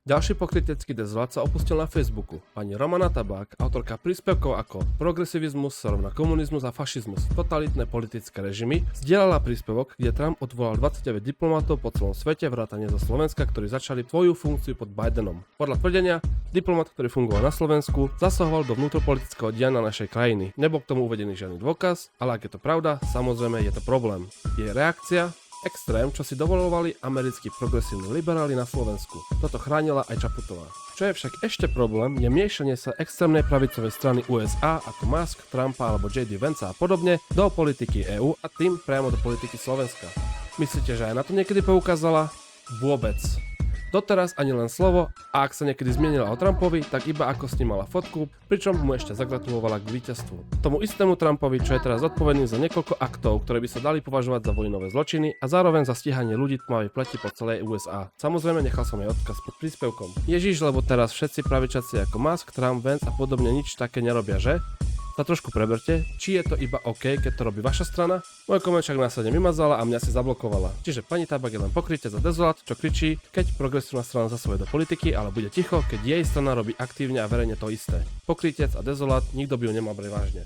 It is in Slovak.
Ďalší pokrytecký dezolát sa opustil na Facebooku. Pani Romana Tabák, autorka príspevkov ako progresivizmus sa rovná komunizmus a fašizmus, totalitné politické režimy, zdieľala príspevok, kde Trump odvolal 29 diplomatov po celom svete vrátane zo Slovenska, ktorí začali svoju funkciu pod Bidenom. Podľa tvrdenia, diplomat, ktorý fungoval na Slovensku, zasahoval do vnútropolitického diania našej krajiny. Nebol k tomu uvedený žiadny dôkaz, ale ak je to pravda, samozrejme je to problém. Jej reakcia? Extrém, čo si dovolovali americkí progresívni liberáli na Slovensku. Toto chránila aj Čaputová. Čo je však ešte problém, je miešanie sa extrémnej pravicovej strany USA ako Musk, Trumpa alebo J.D. Vanca a podobne do politiky EÚ a tým priamo do politiky Slovenska. Myslíte, že aj na to niekedy poukázala? Vôbec. Doteraz ani len slovo a ak sa niekedy zmienila o Trumpovi, tak iba ako s ním mala fotku, pričom mu ešte zagratulovala k víťazstvu. Tomu istému Trumpovi, čo je teraz zodpovedný za niekoľko aktov, ktoré by sa dali považovať za vojnové zločiny a zároveň za stíhanie ľudí tmavej pleti po celej USA. Samozrejme nechal som aj odkaz pod príspevkom. Ježiš, lebo teraz všetci pravičaci ako Musk, Trump, Vance a podobne nič také nerobia, že? Sa trošku preberte, či je to iba OK, keď to robí vaša strana? Môj koment však následne vymazala a mňa si zablokovala. Čiže pani Tabak je len pokrytie za dezolát, čo kričí, keď progresívna strana zasahuje do politiky, ale bude ticho, keď jej strana robí aktívne a verejne to isté. Pokrytec a dezolát, nikto by ju nemal brať vážne.